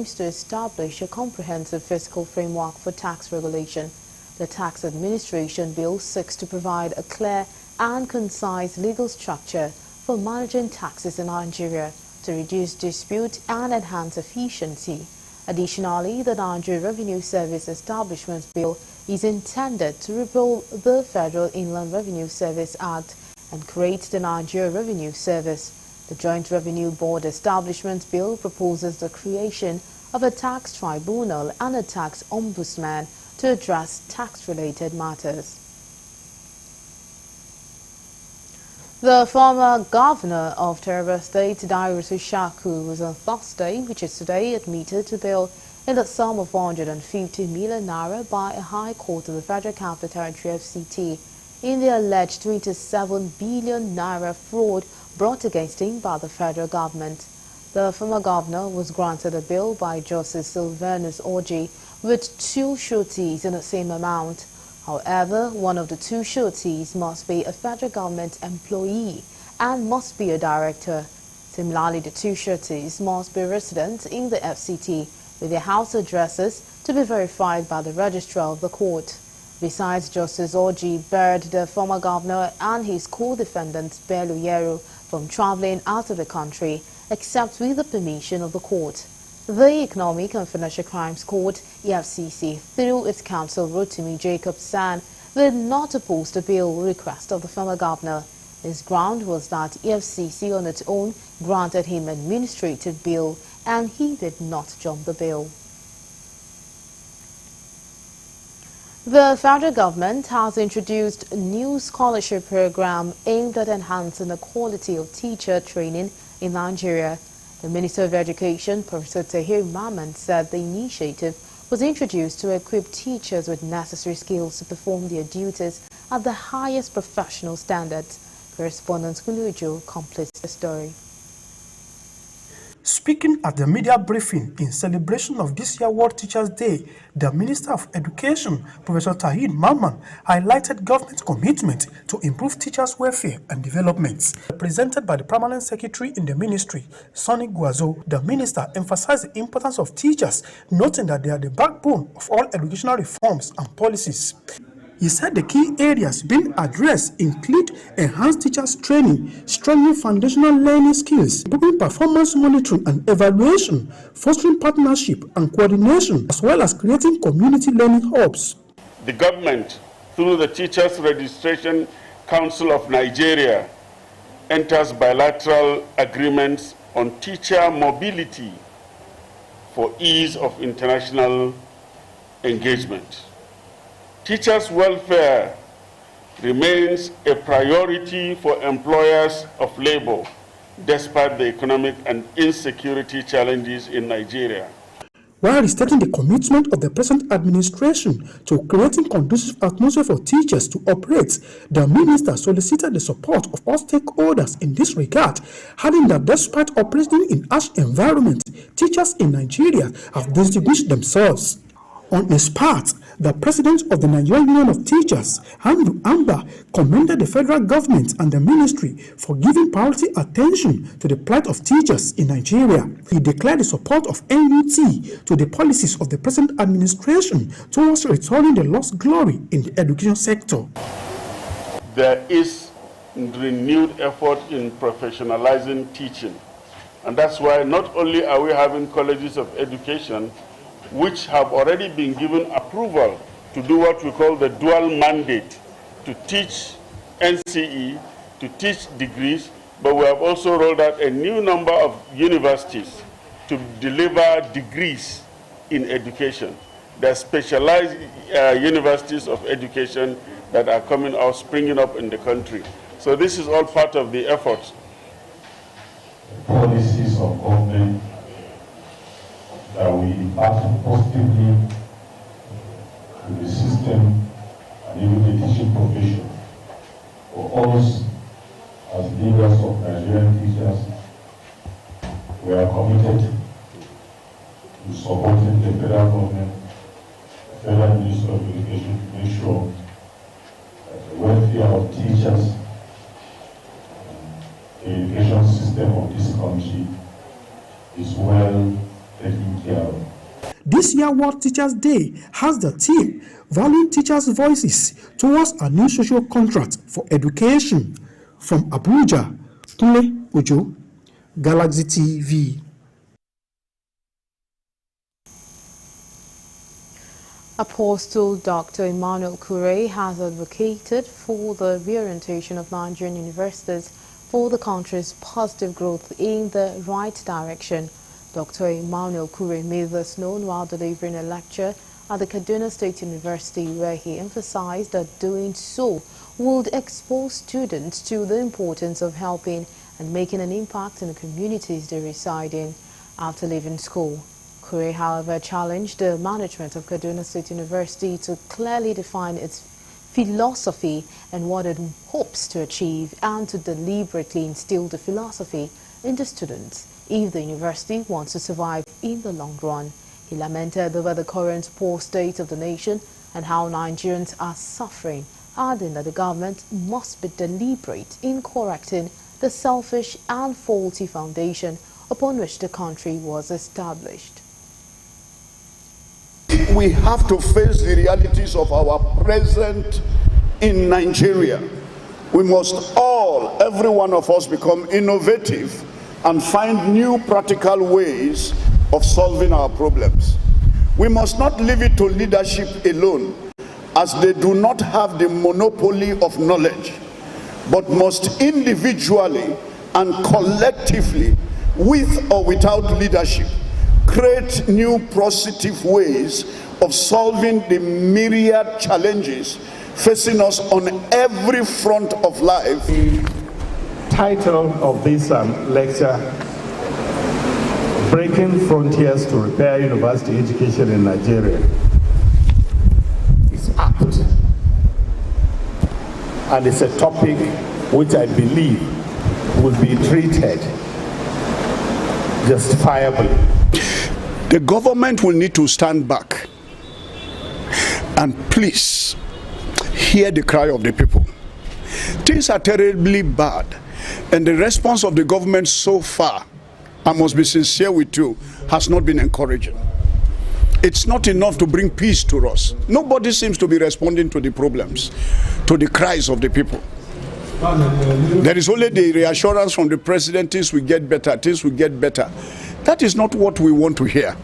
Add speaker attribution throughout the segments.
Speaker 1: aims to establish a comprehensive fiscal framework for tax regulation. The Tax Administration Bill seeks to provide a clear and concise legal structure for managing taxes in Nigeria to reduce dispute and enhance efficiency. Additionally, the Nigeria Revenue Service Establishment Bill is intended to repeal the Federal Inland Revenue Service Act and create the Nigeria Revenue Service. The Joint Revenue Board Establishment Bill proposes the creation of a tax tribunal and a tax ombudsman to address tax-related matters. The former governor of Taraba State, Darius Ishaku, was on Thursday, which is today, admitted to bail in the sum of 450 million naira by a high court of the Federal Capital Territory FCT in the alleged 27 billion naira fraud brought against him by the federal government. The former governor was granted a bail by Justice Sylvanus Orji with 2 sureties in the same amount. However, one of the 2 sureties must be a federal government employee and must be a director. Similarly, the 2 sureties must be residents in the FCT with their house addresses to be verified by the registrar of the court. Besides, Justice Orji barred the former governor and his co-defendant Bello Yero from traveling out of the country except with the permission of the court. The Economic and Financial Crimes Court, EFCC, through its counsel Rotimi Jacob-San, did not oppose the bail request of the former governor. His ground was that EFCC on its own granted him administrative bail and he did not jump the bail. The federal government has introduced a new scholarship program aimed at enhancing the quality of teacher training in Nigeria. The Minister of Education, Professor Tahir Mamman, said the initiative was introduced to equip teachers with necessary skills to perform their duties at the highest professional standards. Correspondent Kulujo completes the story.
Speaker 2: Speaking at the media briefing in celebration of this year's World Teachers' Day, the Minister of Education, Professor Tahir Mamman, highlighted government's commitment to improve teachers' welfare and development. Presented by the Permanent Secretary in the Ministry, Sonny Guazo, the Minister emphasized the importance of teachers, noting that they are the backbone of all educational reforms and policies. He said the key areas being addressed include enhanced teachers' training, strengthening foundational learning skills, improving performance monitoring and evaluation, fostering partnership and coordination, as well as creating community learning hubs.
Speaker 3: The government, through the Teachers Registration Council of Nigeria, enters bilateral agreements on teacher mobility for ease of international engagement. Teachers' welfare remains a priority for employers of labor, despite the economic and insecurity challenges in Nigeria.
Speaker 2: While restating the commitment of the present administration to creating conducive atmosphere for teachers to operate, the minister solicited the support of all stakeholders in this regard, adding that despite operating in harsh environments, teachers in Nigeria have distinguished themselves. On his part, the president of the Nigerian Union of Teachers, Andrew Amba, commended the federal government and the ministry for giving priority attention to the plight of teachers in Nigeria. He declared the support of NUT to the policies of the present administration towards restoring the lost glory in the education sector.
Speaker 3: There is renewed effort in professionalizing teaching, and that's why not only are we having colleges of education which have already been given approval to do what we call the dual mandate, to teach NCE, to teach degrees, but we have also rolled out a new number of universities to deliver degrees in education. There are specialized universities of education that are coming out, springing up in the country. So this is all part of the effort.
Speaker 4: Policies of government that will impact positively to the system and even the teaching profession. For us, as leaders of Nigerian teachers, we are committed to supporting the federal government, the Federal Ministry of Education, to make sure that the welfare of teachers, the education system of this country is well taken taken care of.
Speaker 2: This year World Teachers Day has the theme Valuing Teachers' Voices Towards a New Social Contract for Education. From Abuja, Kunle Ojo, Galaxy TV.
Speaker 1: Apostle Dr. Emmanuel Kure has advocated for the reorientation of Nigerian universities for the country's positive growth in the right direction. Dr. Emmanuel Kure made this known while delivering a lecture at the Kaduna State University, where he emphasized that doing so would expose students to the importance of helping and making an impact in the communities they reside in after leaving school. Kure, however, challenged the management of Kaduna State University to clearly define its philosophy and what it hopes to achieve, and to deliberately instill the philosophy in the students if the university wants to survive in the long run. He lamented over the current poor state of the nation and how Nigerians are suffering, adding that the government must be deliberate in correcting the selfish and faulty foundation upon which the country was established.
Speaker 5: We have to face the realities of our present in Nigeria. We must all, every one of us, become innovative and find new practical ways of solving our problems. We must not leave it to leadership alone, as they do not have the monopoly of knowledge, but must individually and collectively, with or without leadership, create new positive ways of solving the myriad challenges facing us on every front of life.
Speaker 4: The title of this lecture, Breaking Frontiers to Repair University Education in Nigeria, is apt, and it's a topic which I believe will be treated justifiably.
Speaker 5: The government will need to stand back and please hear the cry of the people. Things are terribly bad, and the response of the government so far, I must be sincere with you, has not been encouraging. It's not enough to bring peace to us. Nobody seems to be responding to the problems, to the cries of the people. There is only the reassurance from the president, things will get better, things will get better. That is not what we want to hear.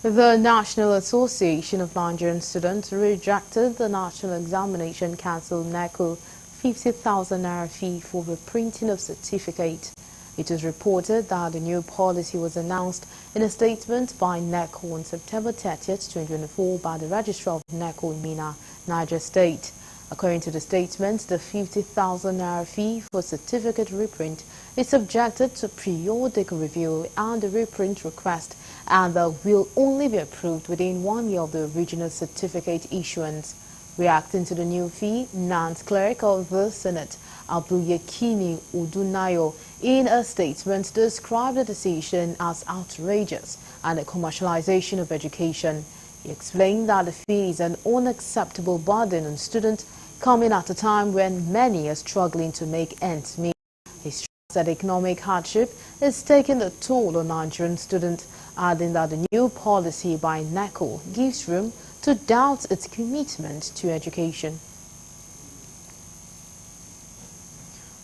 Speaker 1: The National Association of Nigerian Students rejected the National Examination Council NECO 50,000 naira fee for reprinting of certificate. It is reported that the new policy was announced in a statement by NECO on September 30th, 2024 by the Registrar of NECO in Mina, Niger State. According to the statement, the 50,000 naira fee for certificate reprint is subjected to periodic review and the reprint request, and will only be approved within 1 year of the original certificate issuance. Reacting to the new fee, Nance Clerk of the Senate, Abdul-Yakini Udunayo, in a statement described the decision as outrageous and a commercialization of education. He explained that the fee is an unacceptable burden on students coming at a time when many are struggling to make ends meet. He stressed that economic hardship is taking a toll on Nigerian students, adding that the new policy by NECO gives room to doubt its commitment to education.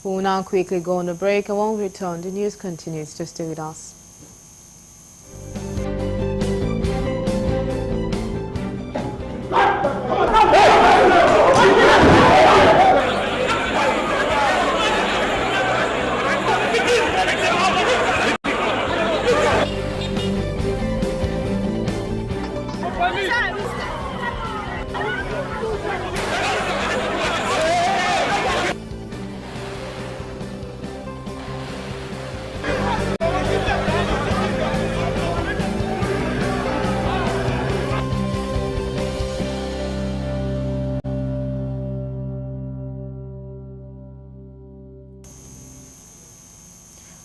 Speaker 1: We'll now quickly go on a break, and when we return, the news continues. Just stay with us.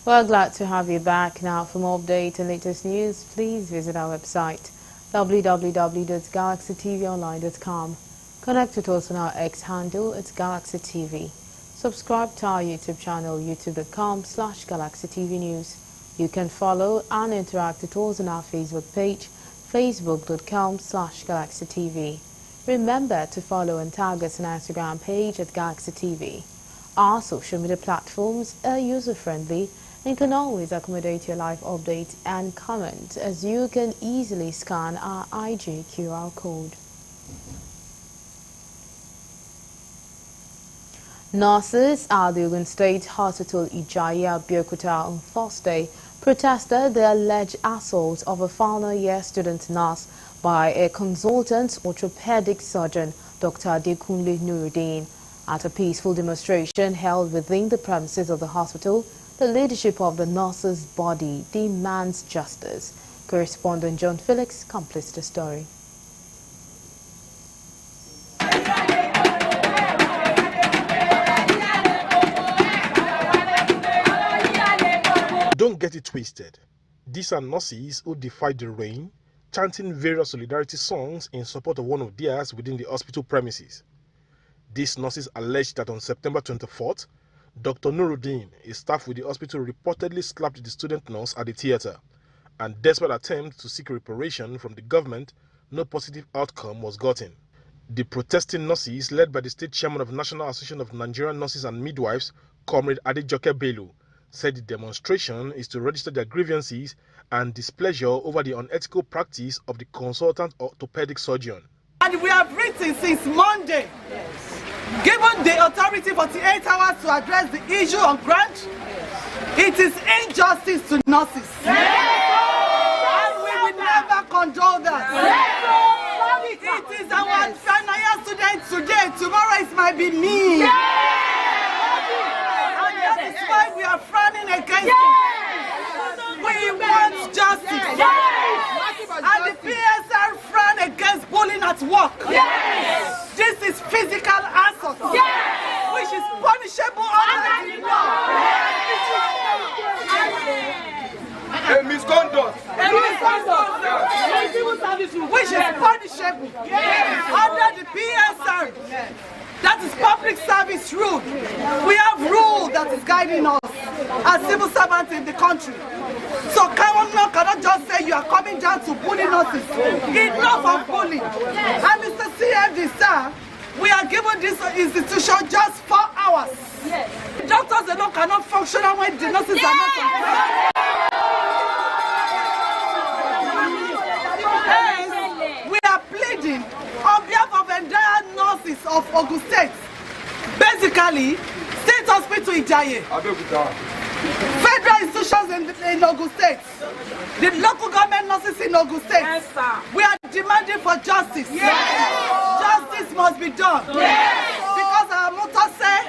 Speaker 1: We're glad to have you back. Now, for more updates and latest news, please visit our website www.galaxytvonline.com. Connect with us on our X handle, it's Galaxy TV. Subscribe to our YouTube channel, youtube.com/GalaxyTVNews. You can follow and interact with us on our Facebook page, facebook.com/GalaxyTV. Remember to follow and tag us on our Instagram page at Galaxy TV. Our social media platforms are user-friendly and can always accommodate your live updates and comments, as you can easily scan our IG QR code. Nurses at the Ogun State Hospital Ijaya, Abeokuta on Thursday protested the alleged assault of a final year student nurse by a consultant orthopedic surgeon, Dr. Adekunle Nuruddin. At a peaceful demonstration held within the premises of the hospital, the leadership of the nurses' body demands justice. Correspondent John Felix completes the story.
Speaker 6: Don't get it twisted. These are nurses who defied the rain, chanting various solidarity songs in support of one of theirs within the hospital premises. These nurses alleged that on September 24th, Dr. Nuruddin, a staff with the hospital, reportedly slapped the student nurse at the theatre, and despite attempts to seek reparation from the government, no positive outcome was gotten. The protesting nurses, led by the state chairman of National Association of Nigerian Nurses and Midwives, Comrade Adejoke Bello, said the demonstration is to register their grievances and displeasure over the unethical practice of the consultant orthopedic surgeon.
Speaker 7: And we have written since Monday, given the authority 48 hours to address the issue on ground. It is injustice to nurses. And we will never condone that. It is our final year students today, tomorrow it might be me. And that is why we are frowning against it. We want justice. And the PSR frown against bullying at work. This is physical assault, which is punishable under the law.
Speaker 8: A misconduct.
Speaker 7: Which is punishable under the PSR. That is public service rule. We have rule that is guiding us as civil servants in the country. So cannot just say you are coming down to bully nurses. Enough of bullying. And Mr. CFD, sir, we are given this institution just 4 hours. Doctors alone cannot function when the nurses are not on. We are pleading on behalf of entire nurses of Ogun State. Basically, State Hospital Ijaye, federal institutions in Ogun State, the local government nurses in Ogun State. We are demanding for justice. Justice must be done. Because our motto says,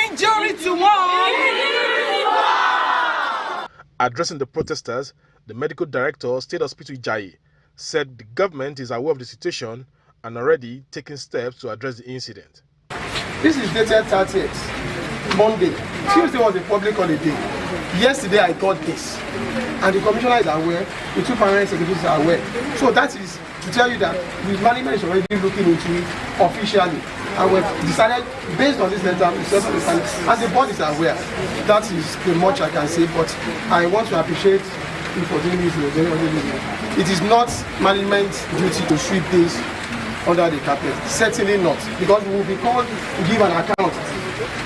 Speaker 7: injury to one.
Speaker 6: Addressing the protesters, the medical director, State Hospital Ijaye, said the government is aware of the situation and already taking steps to address the incident.
Speaker 8: This is dated 30th, Monday. Tuesday was a public holiday. Yesterday I got this. And the commissioner is aware, the two permanent secretaries are aware. So that is to tell you that the management is already looking into it officially. And we've decided, based on this letter, and the board is aware. That is the much I can say, but I want to appreciate you for doing this. It is not management's duty to sweep this under the carpet. Certainly not, because we will be called to give an account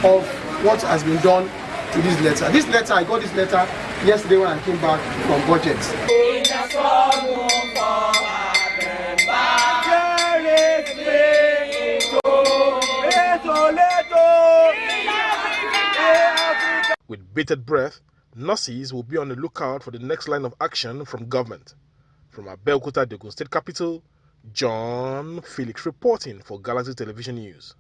Speaker 8: of what has been done to this letter. This letter, I got this letter yesterday when I came back from budget.
Speaker 6: With bated breath, nurses will be on the lookout for the next line of action from government. From Abeokuta, the Ogun State capital, John Felix reporting for Galaxy Television News.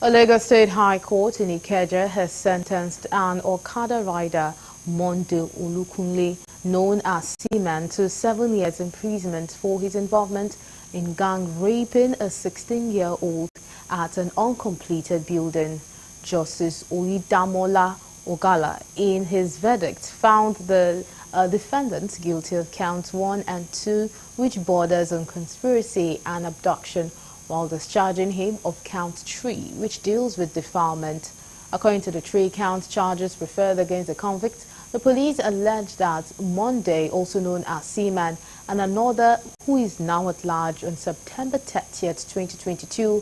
Speaker 1: A Lagos State High Court in Ikeja has sentenced an Okada rider, Monday Olukunle, known as Seaman, to 7 years imprisonment for his involvement in gang raping a 16-year-old at an uncompleted building. Justice Oyidamola Ogala, in his verdict, found the defendant guilty of counts 1 and 2, which borders on conspiracy and abduction, while discharging him of count 3, which deals with defilement. According to the 3 count charges preferred against the convict, the police alleged that Monday, also known as Seaman, and another who is now at large on September 30th, 2022,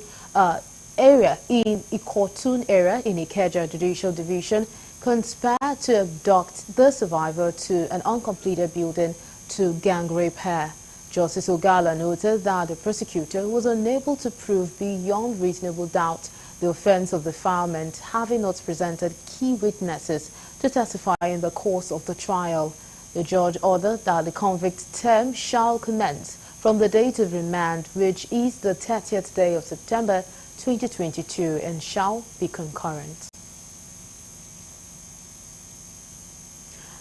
Speaker 1: area in Ikotun area in Ikeja Judicial Division conspired to abduct the survivor to an uncompleted building to gang rape her. Justice Ogala noted that the prosecutor was unable to prove beyond reasonable doubt the offense of defilement, having not presented key witnesses to testify in the course of the trial. The judge ordered that the convict's term shall commence from the date of remand, which is the 30th day of September 2022, and shall be concurrent.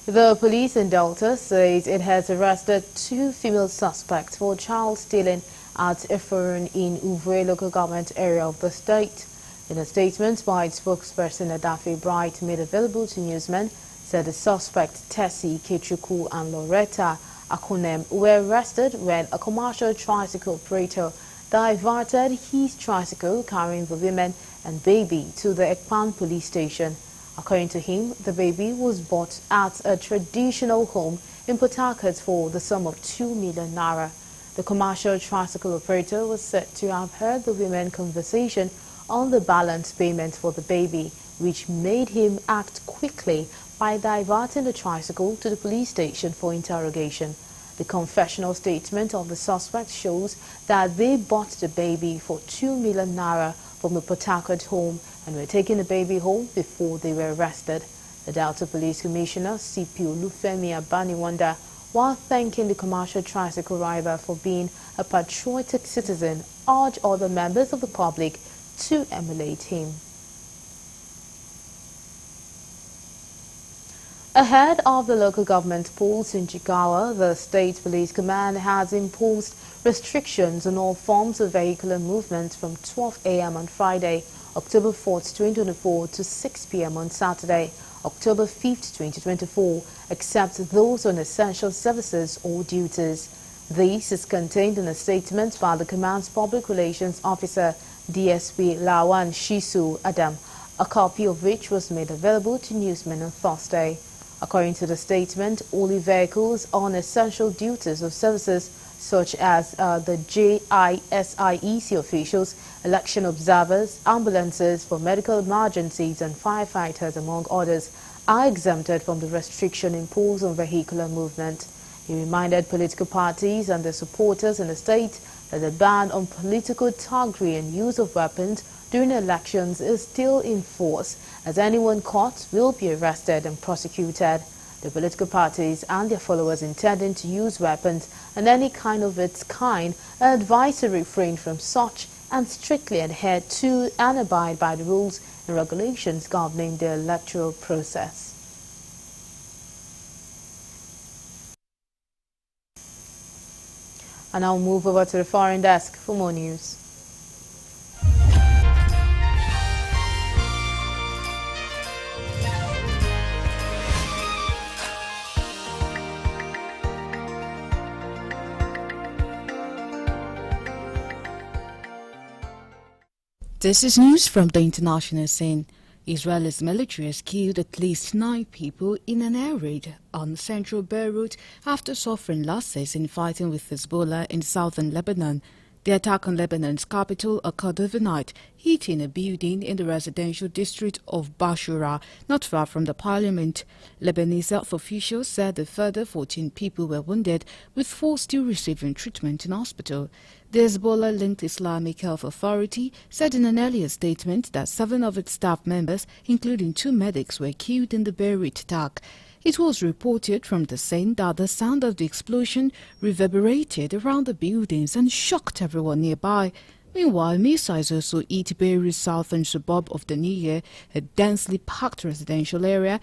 Speaker 1: The police in Delta says it has arrested 2 female suspects for child stealing at Eforun in Uvwe local government area of the state. In a statement by its spokesperson Adafe Bright made available to newsmen, said the suspect Tessie Kechuku and Loretta Akunem were arrested when a commercial tricycle operator diverted his tricycle carrying the women and baby to the Ekpan police station. According to him, the baby was bought at a traditional home in Port Harcourt for the sum of 2 million naira. The commercial tricycle operator was said to have heard the women conversation on the balance payment for the baby, which made him act quickly by diverting the tricycle to the police station for interrogation. The confessional statement of the suspect shows that they bought the baby for 2 million naira from the Port Harcourt home and were taking the baby home before they were arrested. The Delta Police Commissioner, CP Olufemi Abaniwanda, while thanking the commercial tricycle rider for being a patriotic citizen, urged other members of the public to emulate him. Ahead of the local government polls in Jigawa, the State Police Command has imposed restrictions on all forms of vehicular movement from 12 a.m. on Friday, October 4th, 2024 to 6 p.m. on Saturday, October 5th, 2024, except those on essential services or duties. This is contained in a statement by the Command's Public Relations Officer, DSP Lawan Shisu Adam, a copy of which was made available to newsmen on Thursday. According to the statement, only vehicles on essential duties or services such as the JISIEC officials, election observers, ambulances for medical emergencies and firefighters, among others, are exempted from the restriction imposed on vehicular movement. He reminded political parties and their supporters in the state that the ban on political thuggery and use of weapons during elections is still in force, as anyone caught will be arrested and prosecuted. The political parties and their followers intending to use weapons and any kind of its kind are advised to refrain from such and strictly adhere to and abide by the rules and regulations governing the electoral process. And I'll move over to the foreign desk for more news.
Speaker 9: This is news from the international scene. Israel's military has killed at least 9 people in an air raid on central Beirut after suffering losses in fighting with Hezbollah in southern Lebanon. The attack on Lebanon's capital occurred overnight, hitting a building in the residential district of Bashura, not far from the parliament. Lebanese health officials said a further 14 people were wounded, with 4 still receiving treatment in hospital. The Hezbollah-linked Islamic Health Authority said in an earlier statement that 7 of its staff members, including 2 medics, were killed in the Beirut attack. It was reported from the scene that the sound of the explosion reverberated around the buildings and shocked everyone nearby. Meanwhile, missiles also hit Beirut's southern suburb of Daniya, a densely packed residential area,